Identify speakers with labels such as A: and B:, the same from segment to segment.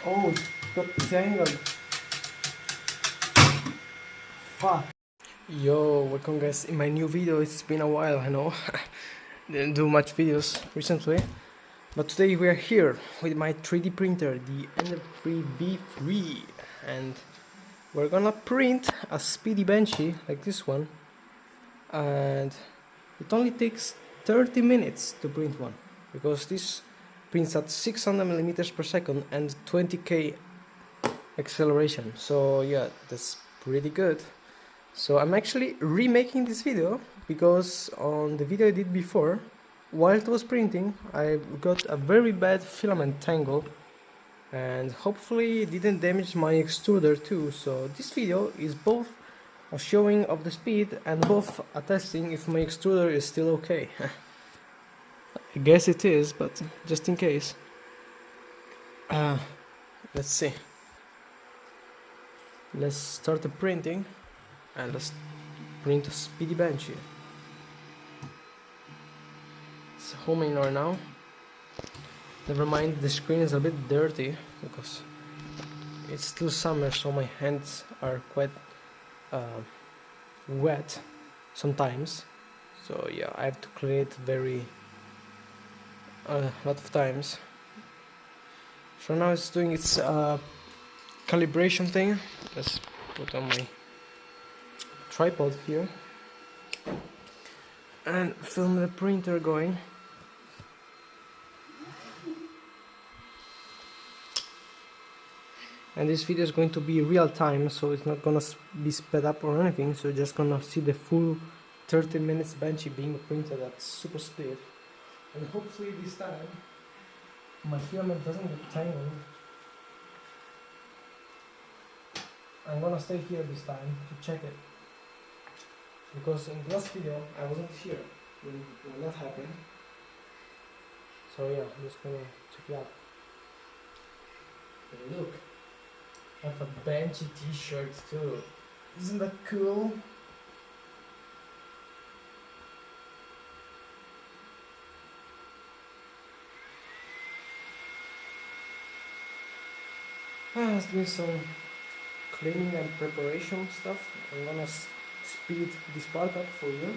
A: Oh, it got tangled. Fuck. Yo, welcome guys in my new video. It's been a while, I know. Didn't do much videos recently. But today we are here with my 3D printer, the Ender-3 V3. And we're gonna print a speedy benchy like this one. And it only takes 30 minutes to print one. Because this prints at 600 millimeters per second and 20k acceleration. So yeah, that's pretty good. So I'm actually remaking this video because on the video I did before, while it was printing, I got a very bad filament tangle and hopefully it didn't damage my extruder too. So this video is both a showing of the speed and both a testing if my extruder is still okay. I guess it is, but just in case. Let's see. Let's start the printing and let's print a speedy benchy. It's homing right now. Never mind, the screen is a bit dirty because it's still summer, so my hands are quite wet sometimes. So yeah, I have to clean it a lot of times. So now it's doing its calibration thing. Let's put on my tripod here and film the printer going. And this video is going to be real time, so it's not gonna be sped up or anything, so you're just gonna see the full 30 minutes benchy being printed at super speed. And hopefully this time my filament doesn't get tangled. I'm gonna stay here this time to check it, because in the last video I wasn't here when that happened. So yeah, I'm just gonna check it out. Hey, look, I have a benchy t-shirt too. Isn't that cool? Let's do some cleaning and preparation stuff. I'm gonna speed this part up for you.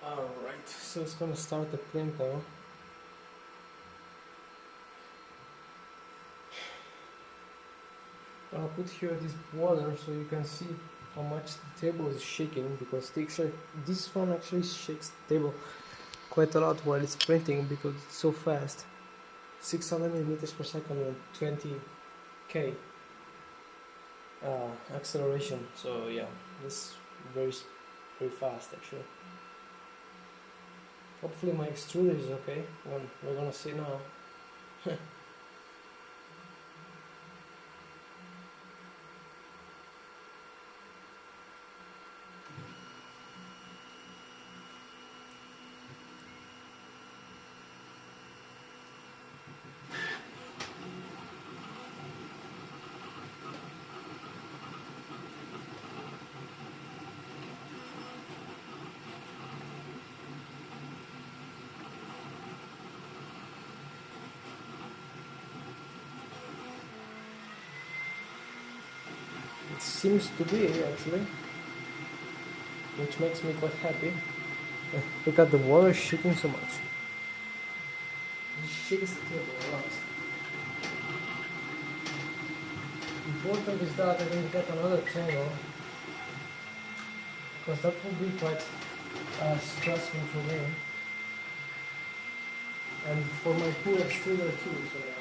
A: Alright, so it's gonna start the print now. I'll put here this water so you can see how much the table is shaking, because this one actually shakes the table quite a lot while it's printing because it's so fast. 600 millimeters per second and 20k acceleration. So yeah, it's very fast actually. Hopefully my extruder is okay. We're gonna see now. It seems to be actually, which makes me quite happy. Look at the water shaking so much. It shakes the table a lot. important is that I didn't get another tangle, because that would be quite stressful for me and for my poor extruder too. So yeah.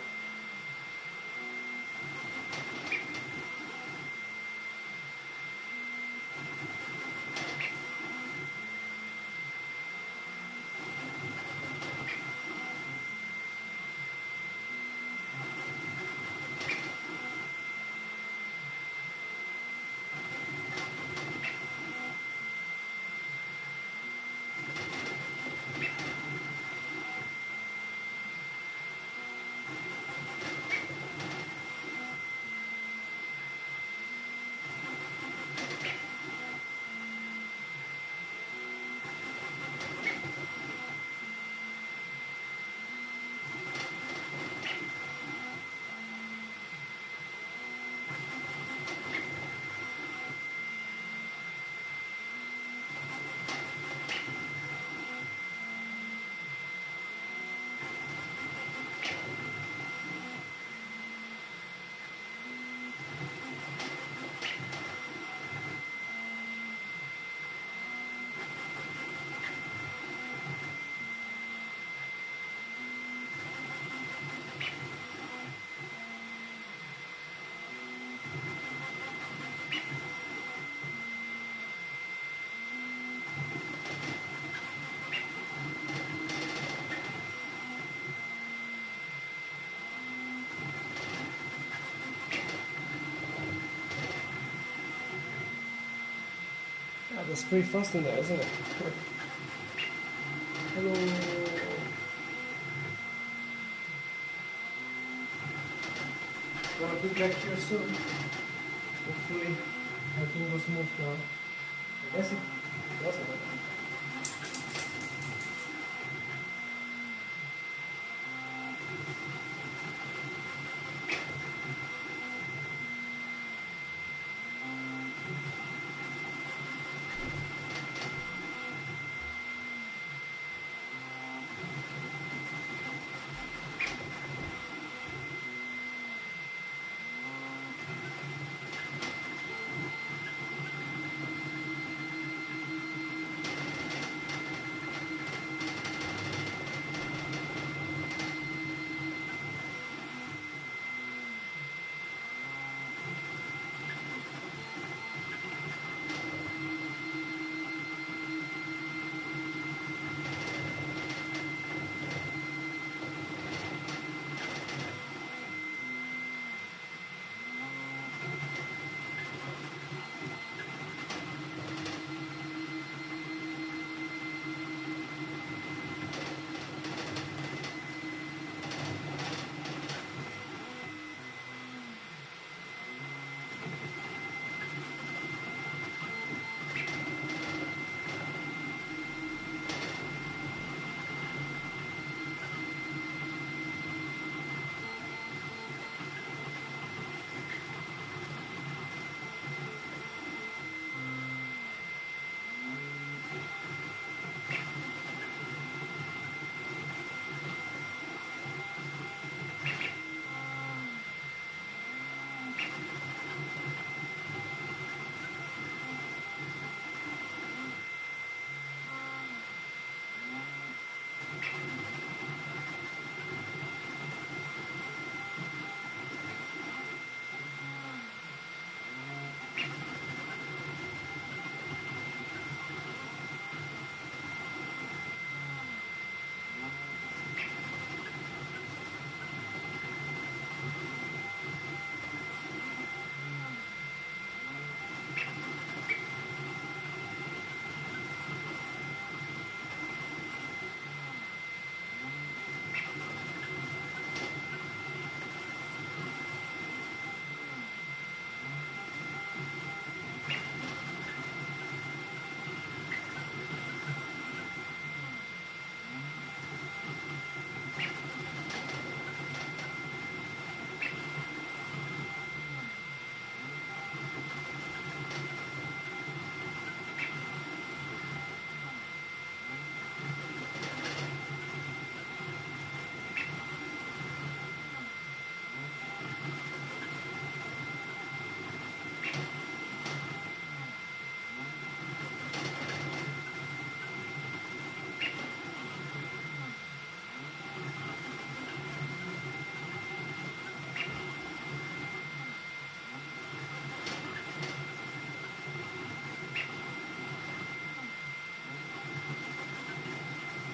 A: Yeah, that's pretty fast in there, isn't it? Hello. Gonna be back here soon. Hopefully everything was smooth now. I guess it wasn't.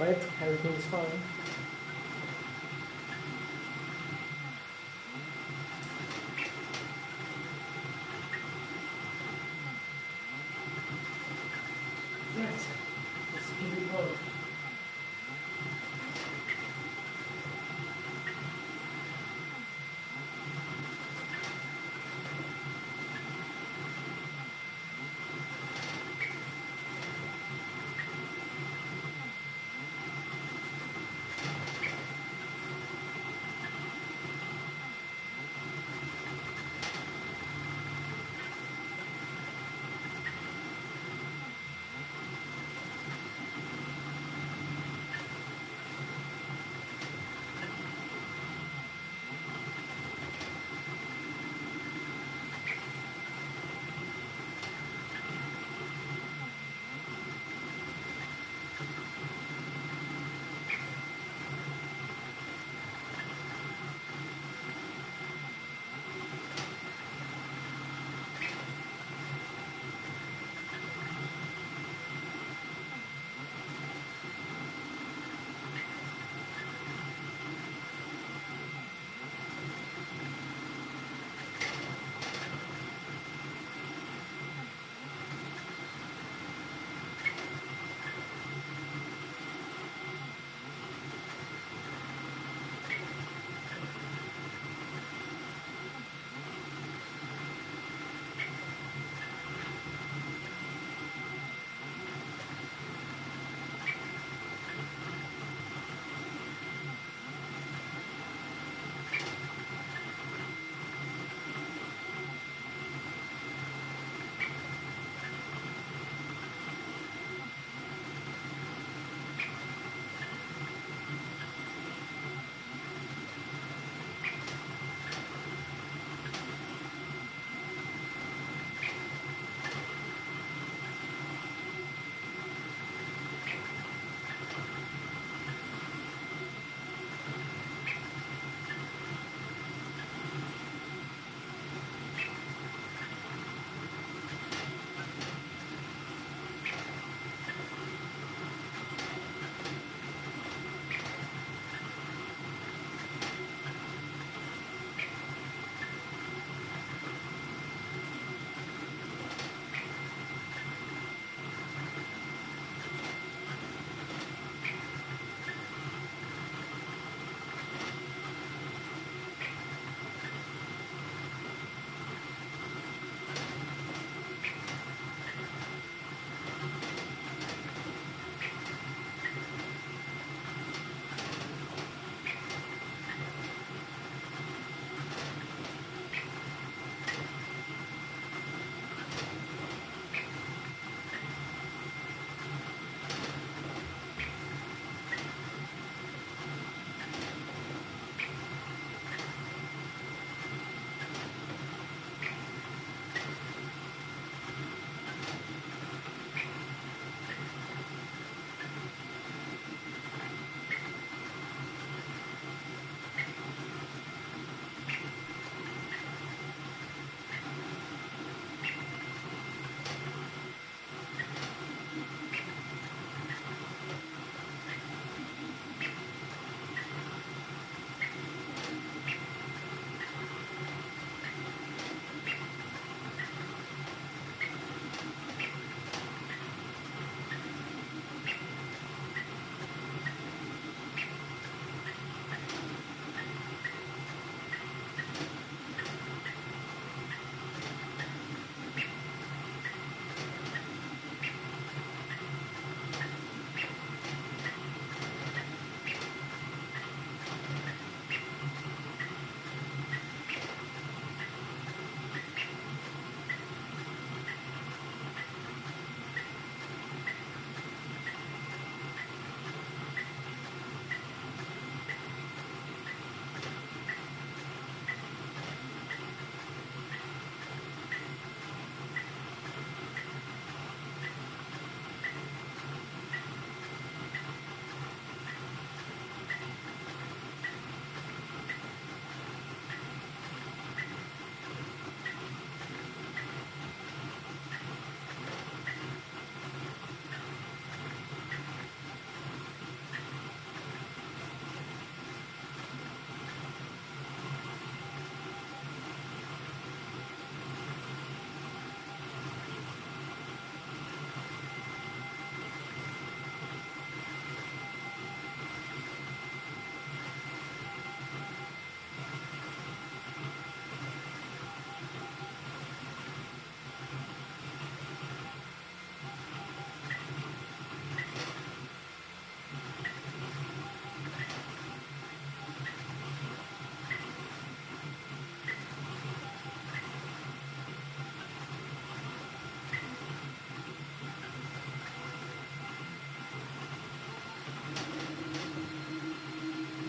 A: Right? Everything is fine. Right. Let's give it a go.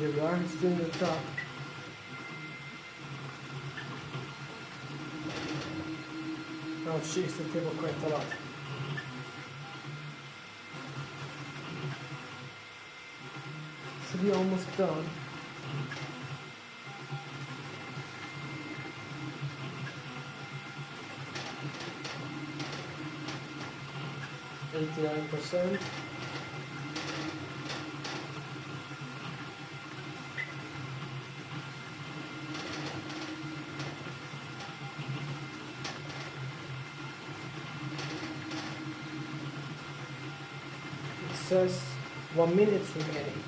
A: Here we are, still in the top. Oh jeez, the table cracked a lot. Should be almost done. %. It says 1 minute remaining.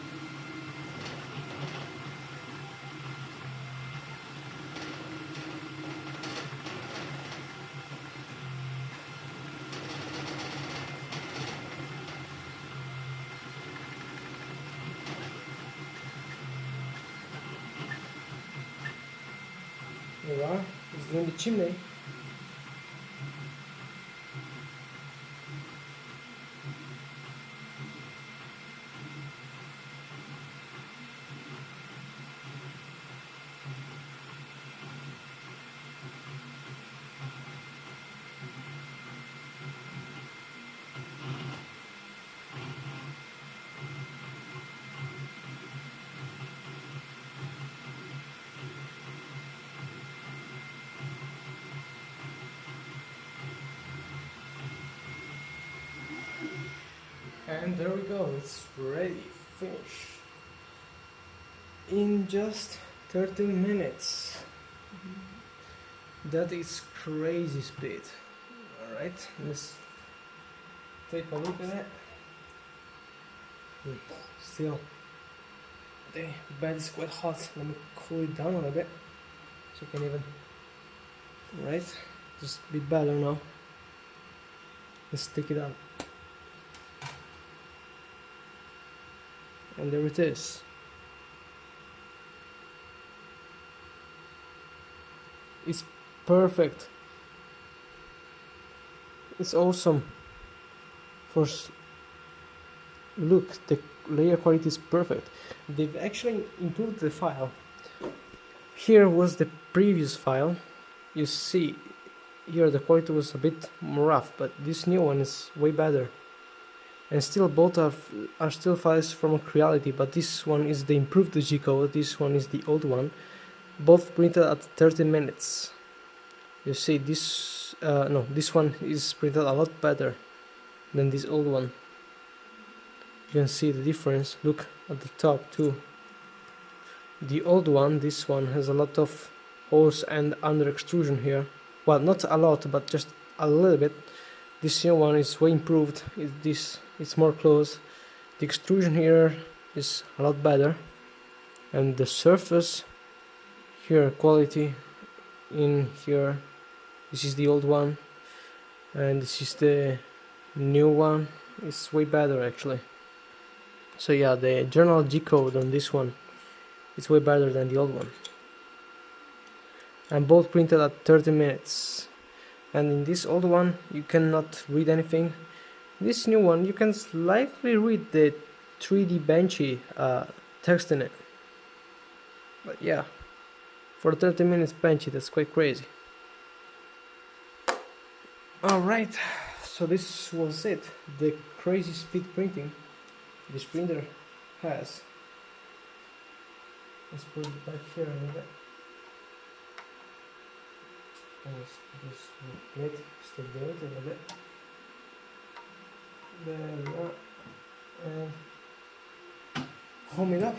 A: There we are, it's doing the chimney. And there we go, it's ready, finished. In just 13 minutes. That is crazy speed. Alright, let's take a look at it. Still, the bed is quite hot. Let me cool it down a little bit so you can even. Right, just a bit better now. Let's take it out. And there it is. It's perfect. It's awesome. Look, the layer quality is perfect. They've actually improved the file. Here was the previous file. You see, here the quality was a bit more rough, but this new one is way better. And still both are still files from Creality, but this one is the improved G-code, this one is the old one. Both printed at 30 minutes. You see this, this one is printed a lot better than this old one. You can see the difference, look at the top too. The old one, this one, has a lot of holes and under extrusion here. Well, not a lot, but just a little bit. This new one is way improved. It's more close. The extrusion here is a lot better, and the surface here quality in here. This is the old one, and this is the new one. It's way better actually. So yeah, the general G-code on this one is way better than the old one. And both printed at 30 minutes. And in this old one you cannot read anything. This new one you can slightly read the 3D benchy text in it. But yeah, for 30 minutes benchy, that's quite crazy. Alright, so this was it. The crazy speed printing this printer has. Let's put it back here a little bit. This plate still there a little bit. There we are. And home it up.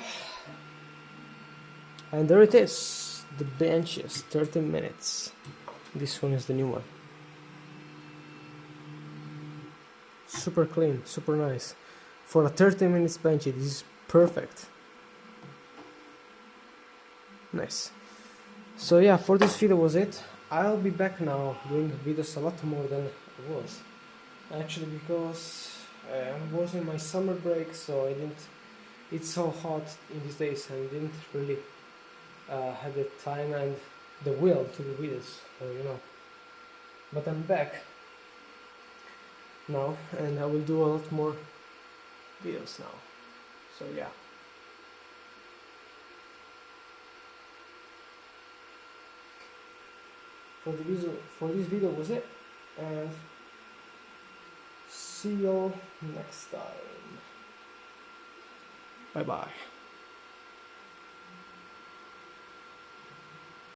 A: And there it is. The benches, 30 minutes. This one is the new one. Super clean, super nice. For a 30 minutes benchy, this is perfect. Nice. So yeah, for this video was it. I'll be back now doing videos a lot more than I was. Actually, because I was in my summer break, so I didn't. It's so hot in these days, and I didn't really have the time and the will to do videos, you know. But I'm back now, and I will do a lot more videos now. So yeah. for this video was it, and see you next time. Bye bye.